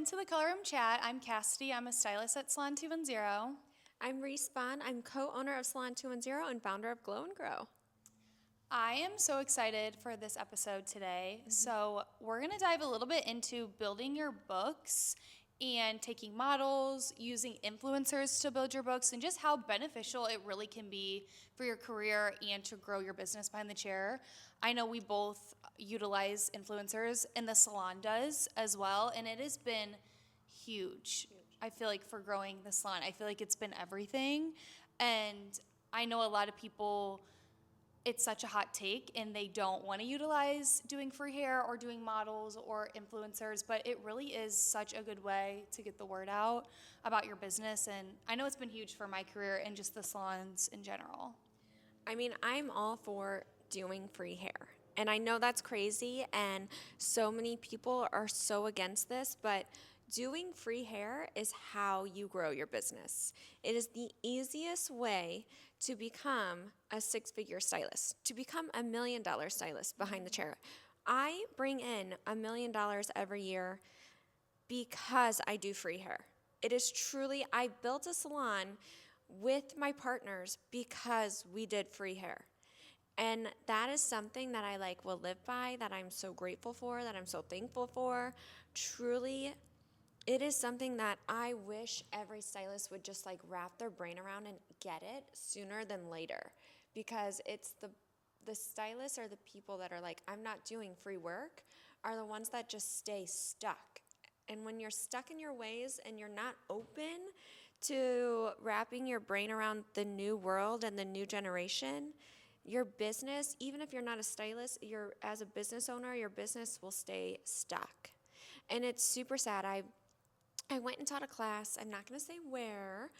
Welcome to the Color Room Chat. I'm Kassidy. I'm a stylist at Salon 210. I'm Reese Bond. I'm co-owner of Salon 210 and founder of Glow and Grow. I am so excited for this episode today. So, we're going to dive a little bit into building your books and taking models, using influencers to build your books, and just how beneficial it really can be for your career and to grow your business behind the chair. I know we both utilize influencers, and the salon does as well, and it has been huge. I feel like for growing the salon, I feel like it's been everything. And I know a lot of people, it's such a hot take and they don't want to utilize doing free hair or doing models or influencers, but it really is such a good way to get the word out about your business. And I know it's been huge for my career and just the salons in general. I mean, I'm all for doing free hair. And I know that's crazy, and so many people are so against this, but doing free hair is how you grow your business. It is the easiest way to become a six-figure stylist, to become $1 million stylist behind the chair. I bring in $1 million every year because I do free hair. It is truly, I built a salon with my partners because we did free hair. And that is something that I will live by, that I'm so grateful for, that I'm so thankful for. Truly, it is something that I wish every stylist would just wrap their brain around and get it sooner than later. Because it's the stylists are the people that are I'm not doing free work, are the ones that just stay stuck. And when you're stuck in your ways and you're not open to wrapping your brain around the new world and the new generation, your business, even if you're not a stylist, as a business owner, your business will stay stuck. And it's super sad. I went and taught a class. I'm not going to say where,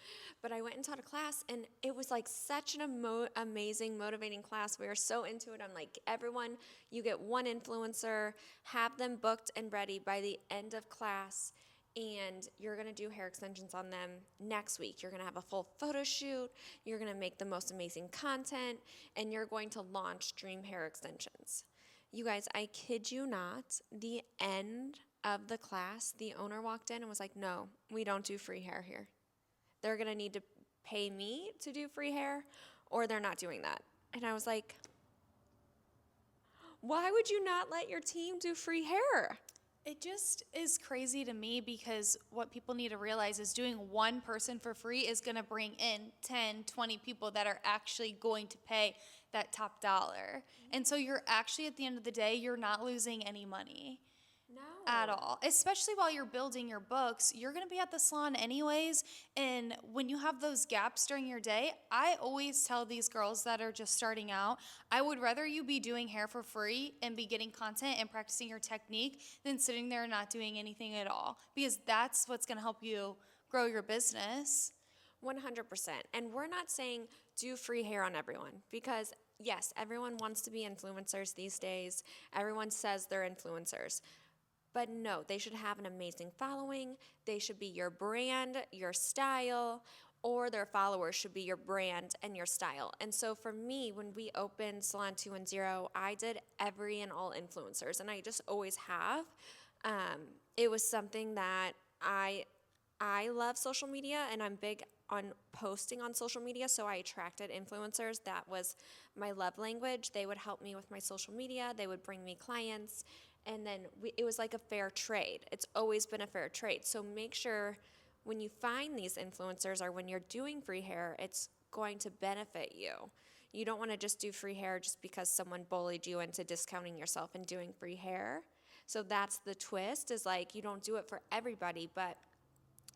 but I went and taught a class, and it was such an amazing, motivating class. We were so into it. I'm everyone, you get one influencer, have them booked and ready by the end of class, and you're going to do hair extensions on them next week. You're going to have a full photo shoot. You're going to make the most amazing content, and you're going to launch Dream Hair Extensions. You guys, I kid you not, the end of the class, the owner walked in and was like, no, we don't do free hair here. They're going to need to pay me to do free hair, or they're not doing that. And I was like, why would you not let your team do free hair? It just is crazy to me because what people need to realize is doing one person for free is going to bring in 10, 20 people that are actually going to pay that top dollar. And so you're actually, at the end of the day, you're not losing any money. No. At all. Especially while you're building your books, you're going to be at the salon anyways. And when you have those gaps during your day, I always tell these girls that are just starting out, I would rather you be doing hair for free and be getting content and practicing your technique than sitting there and not doing anything at all. Because that's what's going to help you grow your business. 100%. And we're not saying do free hair on everyone, because yes, everyone wants to be influencers these days. Everyone says they're influencers. But no, they should have an amazing following. They should be your brand, your style, or their followers should be your brand and your style. And so for me, when we opened Salon 210, I did every and all influencers, and I just always have. It was something that I love social media, and I'm big on posting on social media, so I attracted influencers. That was my love language. They would help me with my social media. They would bring me clients, and then it was like a fair trade. It's always been a fair trade. So make sure when you find these influencers or when you're doing free hair, it's going to benefit you. You don't want to just do free hair just because someone bullied you into discounting yourself and doing free hair. So that's the twist, is you don't do it for everybody, but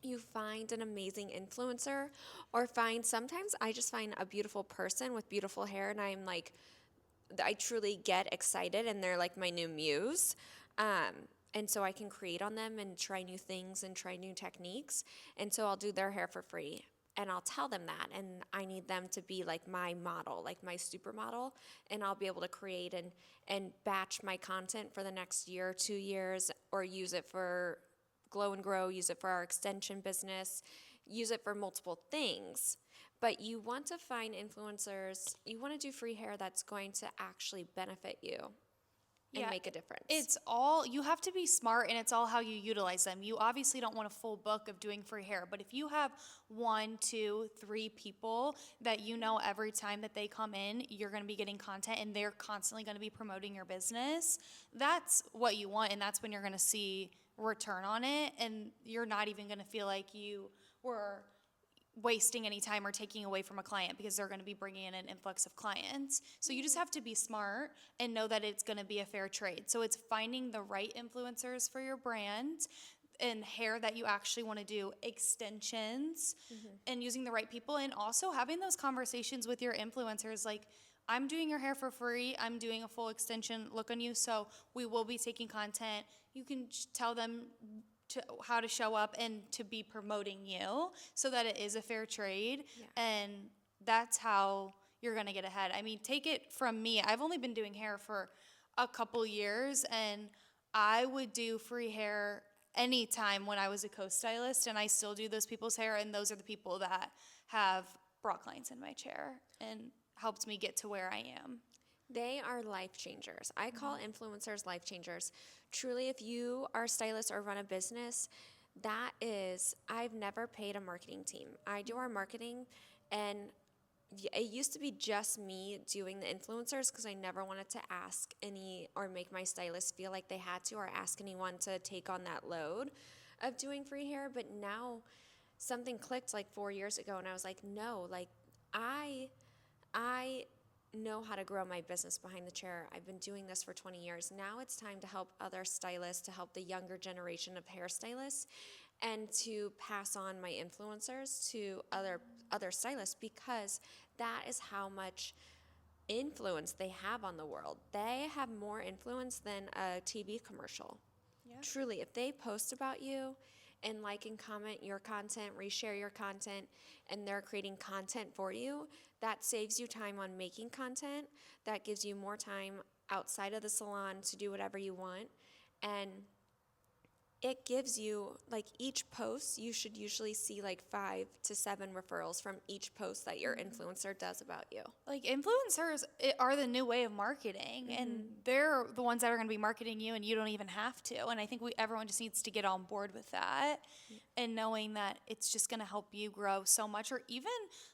you find an amazing influencer, or sometimes I just find a beautiful person with beautiful hair, and I truly get excited, and they're my new muse. And so I can create on them and try new things and try new techniques. And so I'll do their hair for free. And I'll tell them that. And I need them to be my model, my supermodel. And I'll be able to create and batch my content for the next year, 2 years, or use it for Glow and Grow, use it for our extension business, use it for multiple things. But you want to find influencers, you want to do free hair that's going to actually benefit you. and make a difference. It's all, you have to be smart, and it's all how you utilize them. You obviously don't want a full book of doing free hair, but if you have 1, 2, 3 people that you know every time that they come in, you're going to be getting content and they're constantly going to be promoting your business, that's what you want, and that's when you're going to see return on it, and you're not even going to feel like you were wasting any time or taking away from a client because they're going to be bringing in an influx of clients. So you just have to be smart and know that it's going to be a fair trade. So it's finding the right influencers for your brand and hair that you actually want to do, extensions, and using the right people, and also having those conversations with your influencers like, I'm doing your hair for free. I'm doing a full extension look on you, so we will be taking content. You can tell them how to show up and to be promoting you so that it is a fair trade. And that's how you're going to get ahead. I mean, take it from me. I've only been doing hair for a couple years, and I would do free hair anytime when I was a co-stylist, and I still do those people's hair, and those are the people that have brought clients in my chair and helped me get to where I am. They are life changers. I call influencers life changers. Truly, if you are a stylist or run a business, I've never paid a marketing team. I do our marketing, and it used to be just me doing the influencers because I never wanted to ask any or make my stylists feel like they had to or ask anyone to take on that load of doing free hair. But now something clicked like 4 years ago, and I was like, no, like I know how to grow my business behind the chair. I've been doing this for 20 years. Now it's time to help other stylists, to help the younger generation of hairstylists, and to pass on my influencers to other stylists, because that is how much influence they have on the world. They have more influence than a TV commercial. Truly, if they post about you and like and comment your content, reshare your content, and they're creating content for you, that saves you time on making content. That gives you more time outside of the salon to do whatever you want. And it gives you, like, each post, you should usually see like 5 to 7 referrals from each post that your influencer does about you. Like, influencers are the new way of marketing, and they're the ones that are going to be marketing you, and you don't even have to. And I think everyone just needs to get on board with that, and knowing that it's just going to help you grow so much. Or even,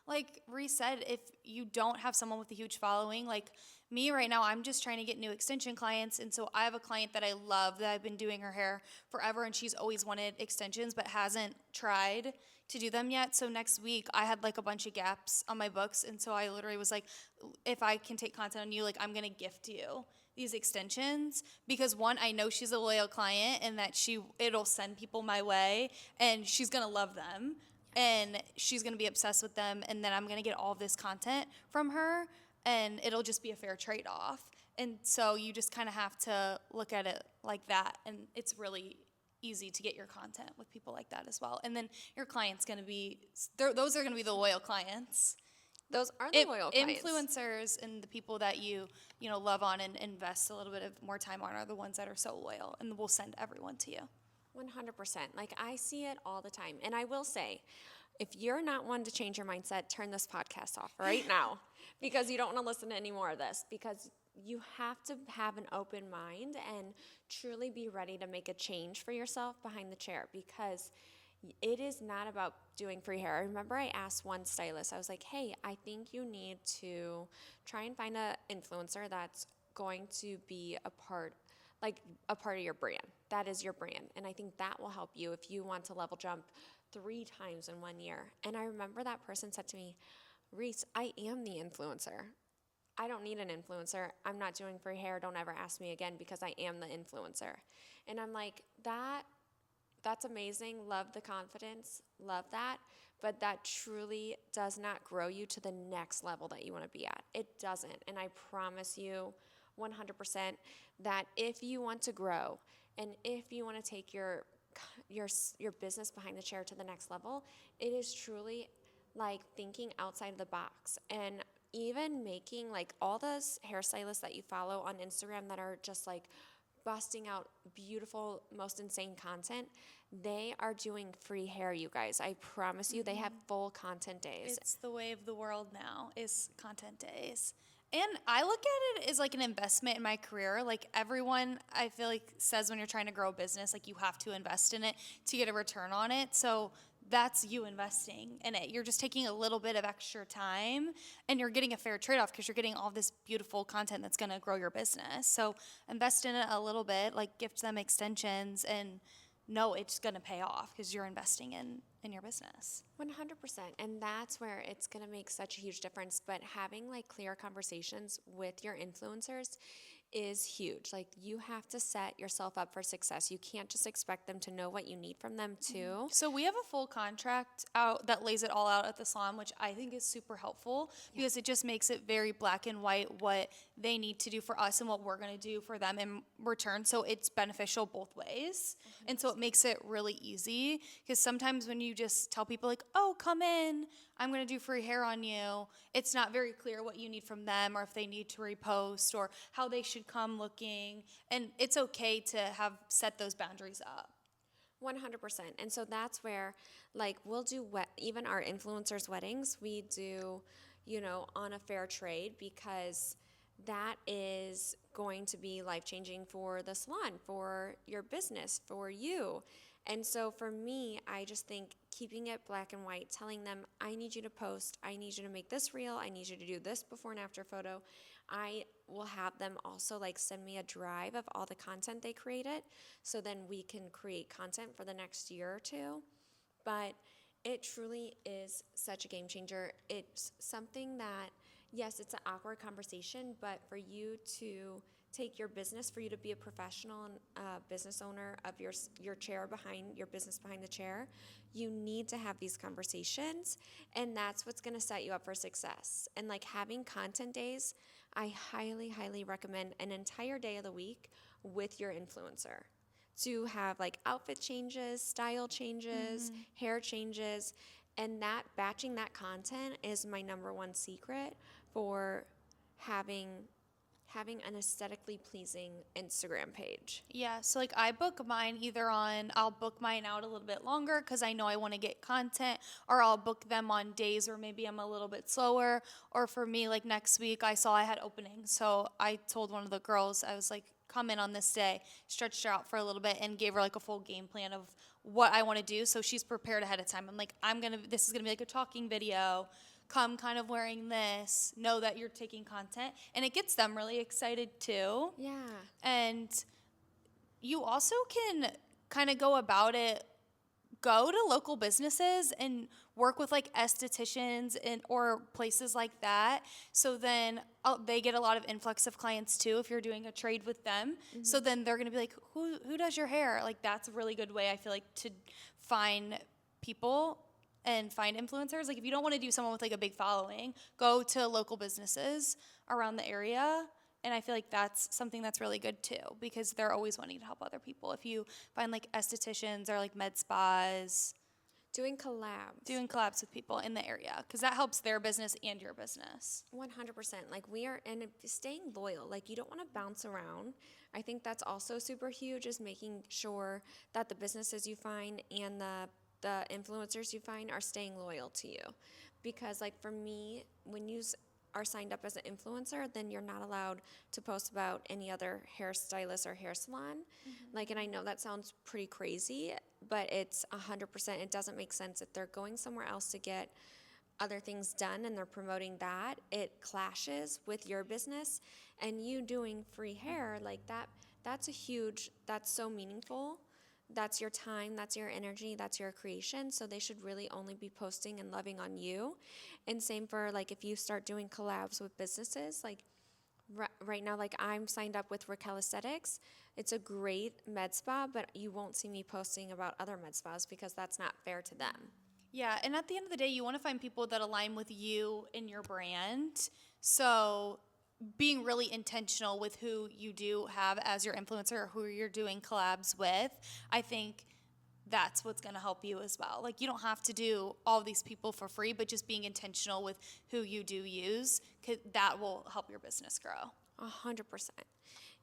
like Reese said, if you don't have someone with a huge following, like me right now, I'm just trying to get new extension clients. And so I have a client that I love that I've been doing her hair forever, and she's always wanted extensions but hasn't tried to do them yet. So next week I had like a bunch of gaps on my books, and so I literally was like, if I can take content on you, like, I'm going to gift you these extensions, because one, I know she's a loyal client and that it'll send people my way, and she's going to love them, and she's going to be obsessed with them, and then I'm going to get all of this content from her, and it'll just be a fair trade-off. And so you just kind of have to look at it like that, and it's really easy to get your content with people like that as well. And then your client's going to be, those are going to be the loyal clients. Those are the loyal clients. Influencers and the people that you love on and invest a little bit of more time on are the ones that are so loyal and will send everyone to you. 100%. Like, I see it all the time. And I will say, if you're not one to change your mindset, turn this podcast off right now, because you don't want to listen to any more of this, because you have to have an open mind and truly be ready to make a change for yourself behind the chair, because it is not about doing free hair. I remember I asked one stylist, I was like, hey, I think you need to try and find an influencer that's going to be a part of your brand. That is your brand. And I think that will help you if you want to level jump 3 times in 1 year. And I remember that person said to me, Reese, I am the influencer. I don't need an influencer. I'm not doing free hair. Don't ever ask me again, because I am the influencer. And I'm like, that's amazing. Love the confidence. Love that. But that truly does not grow you to the next level that you want to be at. It doesn't. And I promise you 100% that if you want to grow, and if you want to take your business behind the chair to the next level, it is truly like thinking outside the box. And even making, like, all those hairstylists that you follow on Instagram that are just like busting out beautiful, most insane content, they are doing free hair, you guys. I promise you, they have full content days. It's the way of the world now, is content days. And I look at it as like an investment in my career. Like everyone, I feel like says when you're trying to grow a business, like you have to invest in it to get a return on it. So that's you investing in it. You're just taking a little bit of extra time and you're getting a fair trade-off because you're getting all this beautiful content that's going to grow your business. So invest in it a little bit, like gift them extensions and know it's going to pay off because you're investing in your business. 100%. And that's where it's going to make such a huge difference. But having like clear conversations with your influencers is huge. Like you have to set yourself up for success. You can't just expect them to know what you need from them too. So we have a full contract out that lays it all out at the salon, which I think is super helpful because it just makes it very black and white what they need to do for us and what we're going to do for them in return. So it's beneficial both ways. And so it makes it really easy because sometimes when you just tell people like, oh, come in, I'm going to do free hair on you, it's not very clear what you need from them or if they need to repost or how they should come looking. And it's okay to have set those boundaries up. 100%. And so that's where, like, we'll do even our influencers' weddings, we do, on a fair trade because that is going to be life-changing for the salon, for your business, for you. And so for me, I just think keeping it black and white, telling them, I need you to post, I need you to make this reel, I need you to do this before and after photo. I will have them also like send me a drive of all the content they created so then we can create content for the next year or two. But it truly is such a game changer. It's something that, yes, it's an awkward conversation, but for you to take your business, for you to be a professional and business owner of your chair behind your business behind the chair, you need to have these conversations, and that's what's going to set you up for success. And like having content days, I highly, highly recommend an entire day of the week with your influencer to have like outfit changes, style changes, hair changes, and that batching that content is my number one secret for having an aesthetically pleasing Instagram page. Yeah, so like I'll book mine out a little bit longer because I know I want to get content, or I'll book them on days where maybe I'm a little bit slower. Or for me, like next week, I saw I had openings. So I told one of the girls, I was like, come in on this day, stretched her out for a little bit and gave her like a full game plan of what I want to do. So she's prepared ahead of time. I'm like, this is going to be like a talking video. Come kind of wearing this, know that you're taking content, and it gets them really excited too. Yeah. And you also can kind of go to local businesses and work with like estheticians or places like that. So then they get a lot of influx of clients too if you're doing a trade with them. So then they're going to be like, who does your hair? Like that's a really good way, I feel like, to find people and find influencers. Like if you don't want to do someone with like a big following, go to local businesses around the area. And I feel like that's something that's really good too because they're always wanting to help other people. If you find like estheticians or like med spas, Doing collabs with people in the area because that helps their business and your business. 100%. Like and staying loyal. Like you don't want to bounce around. I think that's also super huge, is making sure that the businesses you find and the influencers you find are staying loyal to you. Because like for me, when you are signed up as an influencer, then you're not allowed to post about any other hairstylist or hair salon. Like, and I know that sounds pretty crazy, but it's 100%. It doesn't make sense. If they're going somewhere else to get other things done and they're promoting that, it clashes with your business. And you doing free hair, like that's so meaningful. That's your time, that's your energy, that's your creation. So they should really only be posting and loving on you. And same for like if you start doing collabs with businesses, like right now, like I'm signed up with Raquel Aesthetics. It's a great med spa, but you won't see me posting about other med spas because that's not fair to them. Yeah, and at the end of the day, you want to find people that align with you and your brand. So being really intentional with who you do have as your influencer or who you're doing collabs with, I think that's what's going to help you as well. Like you don't have to do all these people for free, but just being intentional with who you do use, that will help your business grow. 100%.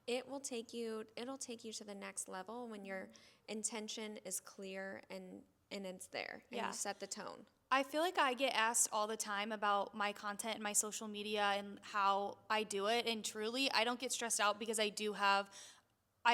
It'll take you to the next level when your intention is clear and it's there and you set the tone. I feel like I get asked all the time about my content and my social media and how I do it. And truly, I don't get stressed out because I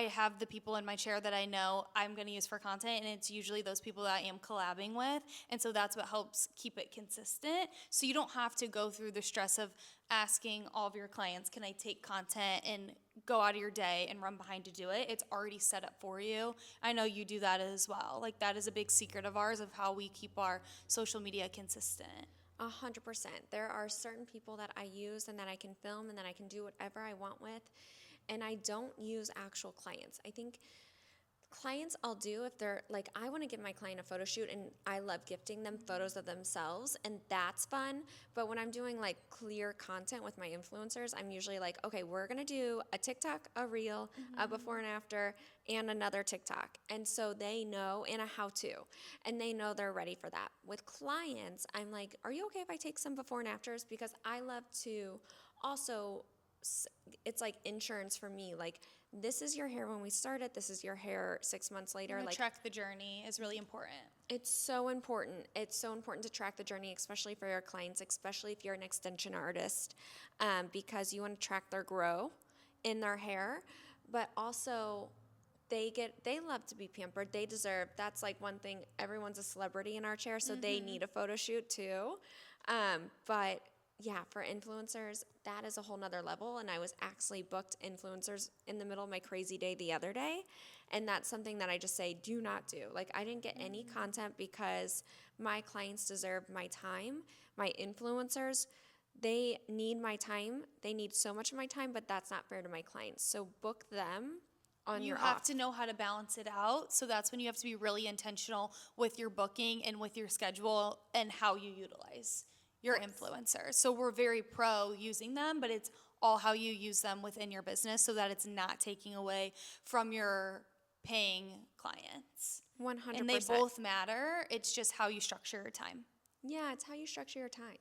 have the people in my chair that I know I'm going to use for content, and it's usually those people that I am collabing with. And so that's what helps keep it consistent. So you don't have to go through the stress of asking all of your clients, can I take content and go out of your day and run behind to do it? It's already set up for you. I know you do that as well. Like, that is a big secret of ours of how we keep our social media consistent. 100%. There are certain people that I use and that I can film and that I can do whatever I want with. And I don't use actual clients. I think clients I'll do if they're like, I want to give my client a photo shoot and I love gifting them photos of themselves, and that's fun. But when I'm doing like clear content with my influencers, I'm usually like, okay, we're going to do a TikTok, a reel, a before and after, and another TikTok. And so they know, and a how to, and they know they're ready for that. With clients, I'm like, are you okay if I take some before and afters? Because I love to also, it's like insurance for me. Like, this is your hair when we started, this is your hair 6 months later. And like, track the journey is really important. it's so important. It's so important to track the journey, especially for your clients, especially if you're an extension artist, because you want to track their grow in their hair. But also, they love to be pampered. They deserve. That's like one thing. Everyone's a celebrity in our chair, so they need a photo shoot too. But yeah, for influencers, that is a whole nother level. And I was actually booked influencers in the middle of my crazy day the other day. And that's something that I just say, do not do. Like, I didn't get any content because my clients deserve my time. My influencers, they need my time. They need so much of my time, but that's not fair to my clients. So book them on You your have off. to know how to balance it out. So that's when you have to be really intentional with your booking and with your schedule and how you utilize your influencers. So we're very pro using them, but it's all how you use them within your business so that it's not taking away from your paying clients. 100%. And they both matter. It's just how you structure your time. Yeah, it's how you structure your time.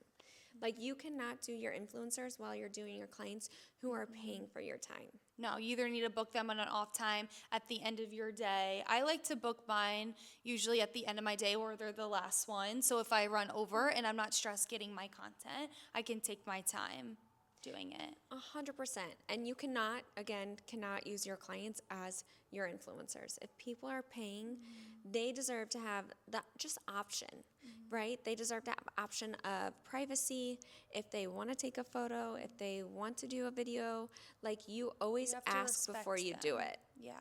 Like, you cannot do your influencers while you're doing your clients who are paying for your time. No, you either need to book them on an off time at the end of your day. I like to book mine usually at the end of my day where they're the last one. So if I run over and I'm not stressed getting my content, I can take my time doing it. 100%. And you cannot use your clients as your influencers. If people are paying, they deserve to have that just option, right? They deserve to have option of privacy. If they want to take a photo, if they want to do a video, like, you always You have to ask before you respect do them. it. Yeah.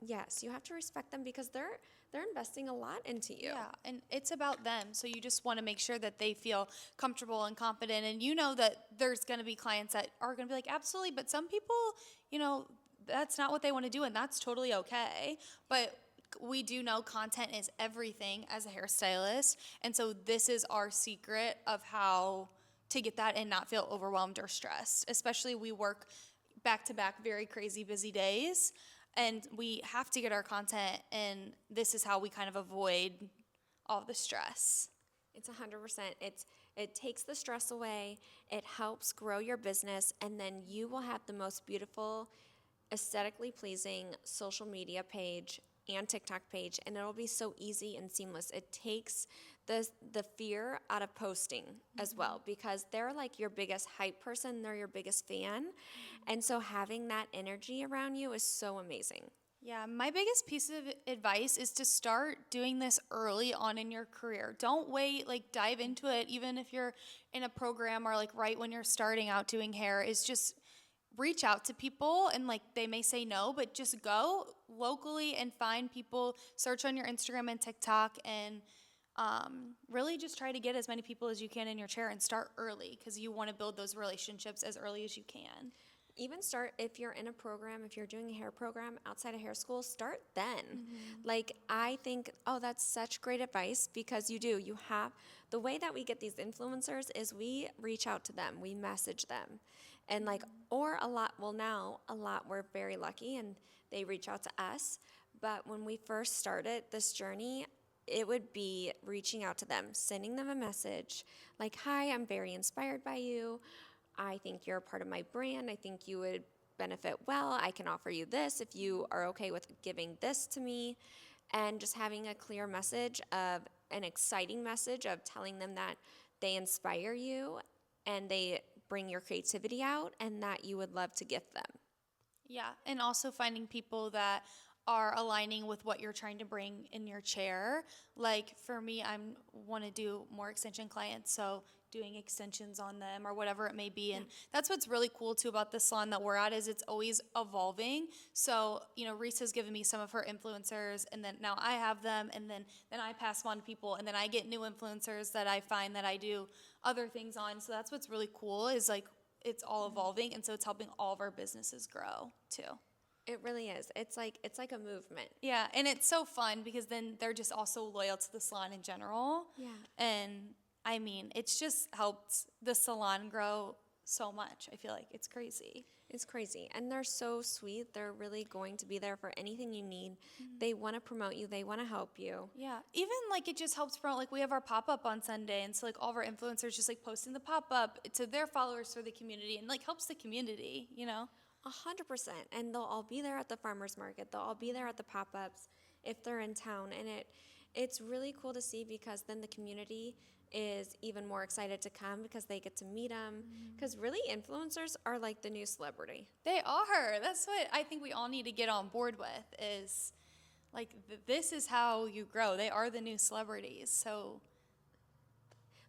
Yes, you have to respect them because they're investing a lot into you. Yeah, and it's about them. So you just want to make sure that they feel comfortable and confident. And you know that there's going to be clients that are going to be like, absolutely. But some people, that's not what they want to do, and that's totally okay. But we do know content is everything as a hairstylist. And so this is our secret of how to get that and not feel overwhelmed or stressed. Especially we work back to back, very crazy busy days. And we have to get our content, and this is how we kind of avoid all the stress. It's 100%. It takes the stress away. It helps grow your business, and then you will have the most beautiful, aesthetically pleasing social media page and TikTok page, and it'll be so easy and seamless. It takes the fear out of posting as well, because they're like your biggest hype person, they're your biggest fan. And so having that energy around you is so amazing. Yeah, my biggest piece of advice is to start doing this early on in your career. Don't wait, like, dive into it, even if you're in a program or like right when you're starting out doing hair, is just reach out to people, and like they may say no, but just go locally and find people, search on your Instagram and TikTok, and really just try to get as many people as you can in your chair and start early, because you want to build those relationships as early as you can. Even start, if you're in a program, if you're doing a hair program outside of hair school, start then. Like, I think, that's such great advice, because you have, the way that we get these influencers is we reach out to them, we message them. And like, or now we're very lucky and they reach out to us. But when we first started this journey, it would be reaching out to them, sending them a message like, hi, I'm very inspired by you. I think you're a part of my brand. I think you would benefit well. I can offer you this if you are okay with giving this to me. And just having a clear message of, an exciting message of telling them that they inspire you and they bring your creativity out and that you would love to gift them. Yeah, and also finding people that are aligning with what you're trying to bring in your chair. Like for me, I want to do more extension clients, so doing extensions on them or whatever it may be. And that's what's really cool too about the salon that we're at is it's always evolving. So, Reese has given me some of her influencers and then now I have them and then I pass them on to people and then I get new influencers that I find that I do other things on. So that's what's really cool is like it's all evolving and so it's helping all of our businesses grow too. It really is. It's like a movement. Yeah, and it's so fun because then they're just also loyal to the salon in general. Yeah. And I mean, it's just helped the salon grow so much. I feel like it's crazy. It's crazy. And they're so sweet. They're really going to be there for anything you need. They want to promote you. They want to help you. Yeah. Even like it just helps promote, like we have our pop-up on Sunday. And so like all of our influencers just like posting the pop-up to their followers for the community and like helps the community, 100%. And they'll all be there at the farmer's market. They'll all be there at the pop-ups if they're in town. And it's really cool to see because then the community is even more excited to come because they get to meet them. Because really, influencers are like the new celebrity. They are. That's what I think we all need to get on board with is like this is how you grow. They are the new celebrities. So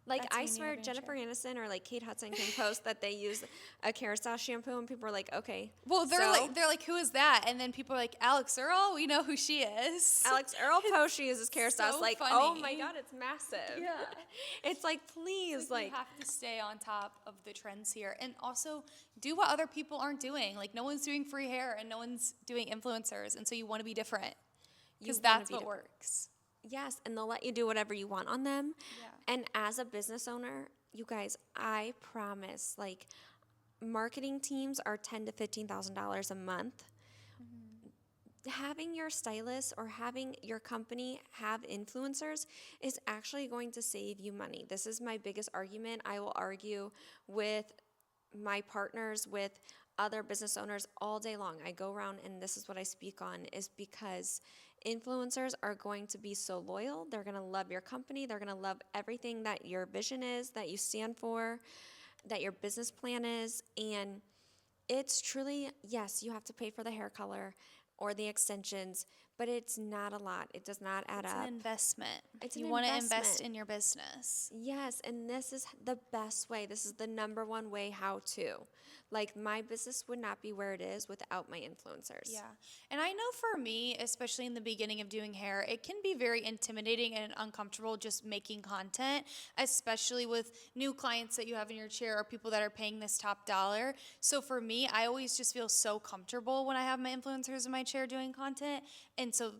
like that's I who you swear need to Jennifer share. Aniston or like Kate Hudson can post that they use a Carousel shampoo and people are like, okay. Well, they're so like, who is that? And then people are like, Alex Earl, we know who she is. Alex Earl posts she uses Carousel. so It's like, funny. oh my God, it's massive. Yeah. It's like, please, Like, you have to stay on top of the trends here. And also do what other people aren't doing. Like no one's doing free hair and no one's doing influencers. And so you want to be different. Because that's what works. Yes, and they'll let you do whatever you want on them. Yeah. And as a business owner, you guys, I promise, like, marketing teams are $10,000 to $15,000 a month. Having your stylist or having your company have influencers is actually going to save you money. This is my biggest argument. I will argue with my partners, with other business owners all day long. I go around and this is what I speak on is because influencers are going to be so loyal. They're going to love your company. They're going to love everything that your vision is, that you stand for, that your business plan is. And it's truly, yes, you have to pay for the hair color or the extensions, but it's not a lot. It does not add up. It's an investment. It's you an want to investment. invest in your business. Yes, and this is the best way. This is the number one way how to. Like, my business would not be where it is without my influencers. Yeah. And I know for me, especially in the beginning of doing hair, it can be very intimidating and uncomfortable just making content, especially with new clients that you have in your chair or people that are paying this top dollar. So for me, I always just feel so comfortable when I have my influencers in my chair doing content. And so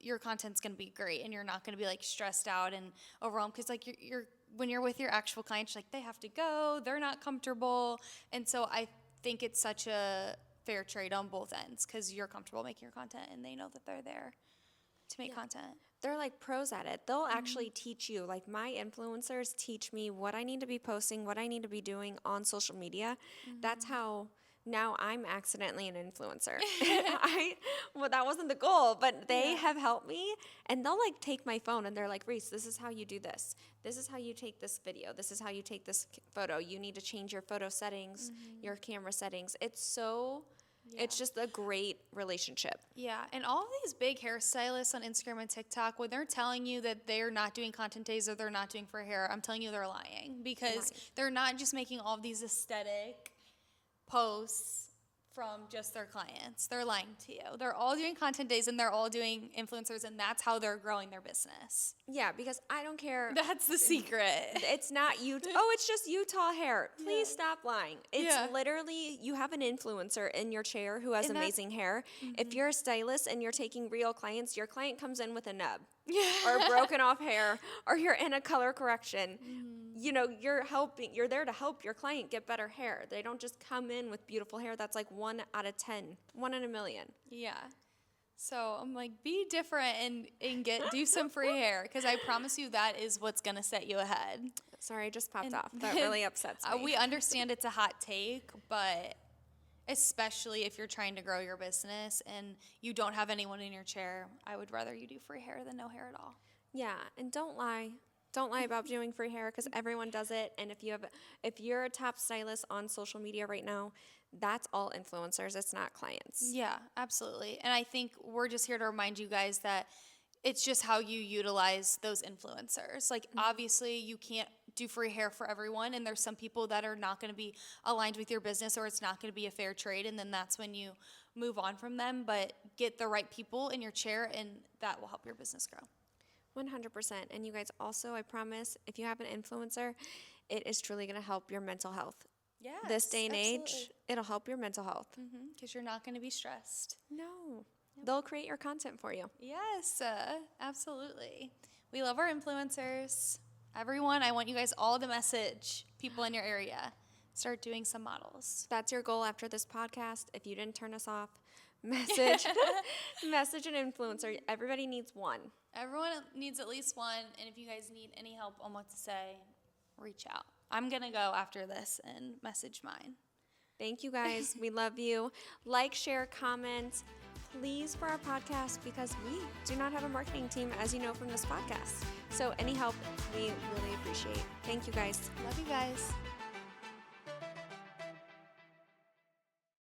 your content's going to be great and you're not going to be like stressed out and overwhelmed because like you're when you're with your actual clients, like they have to go, they're not comfortable. And so I think it's such a fair trade on both ends because you're comfortable making your content and they know that they're there to make content. They're like pros at it. They'll actually teach you. Like, my influencers teach me what I need to be posting, what I need to be doing on social media. That's how now I'm accidentally an influencer. Well, that wasn't the goal, but they have helped me. And they'll like take my phone and they're like, Reese, this is how you do this. This is how you take this video. This is how you take this photo. You need to change your photo settings, your camera settings. It's so, it's just a great relationship. Yeah, and all of these big hairstylists on Instagram and TikTok, when they're telling you that they're not doing content days or they're not doing for hair, I'm telling you they're lying because they're not just making all of these aesthetic posts from just their clients. They're lying to you. They're all doing content days and they're all doing influencers and that's how they're growing their business. Yeah, because I don't care. That's the secret. It's not you. Oh, it's just Utah hair. Please stop lying. It's literally, you have an influencer in your chair who has amazing hair. If you're a stylist and you're taking real clients, your client comes in with a nub or broken off hair or you're in a color correction. You know, you're there to help your client get better hair. They don't just come in with beautiful hair. That's like 1 out of 10, 1 in a million. Yeah. So I'm like, be different and do some free hair because I promise you that is what's going to set you ahead. Sorry, I just popped off. That really upsets me. We understand it's a hot take, but especially if you're trying to grow your business and you don't have anyone in your chair, I would rather you do free hair than no hair at all. Yeah, and don't lie. Don't lie about doing free hair because everyone does it. And if you're a top stylist on social media right now, that's all influencers. It's not clients. Yeah, absolutely. And I think we're just here to remind you guys that it's just how you utilize those influencers. Like, obviously, you can't do free hair for everyone, and there's some people that are not going to be aligned with your business, or it's not going to be a fair trade, and then that's when you move on from them. But get the right people in your chair, and that will help your business grow. 100%. And you guys also, I promise, if you have an influencer, it is truly going to help your mental health. Yeah, This day and age, it'll help your mental health. because you're not going to be stressed. No. They'll create your content for you. Yes, absolutely. We love our influencers. Everyone, I want you guys all to message people in your area. Start doing some models. That's your goal after this podcast. If you didn't turn us off, message an influencer. Everybody needs one. Everyone needs at least one, and if you guys need any help on what to say, reach out. I'm going to go after this and message mine. Thank you guys. We love you. Like, share, comment, please, for our podcast, because we do not have a marketing team, as you know from this podcast. So any help, we really appreciate. Thank you guys. Love you guys.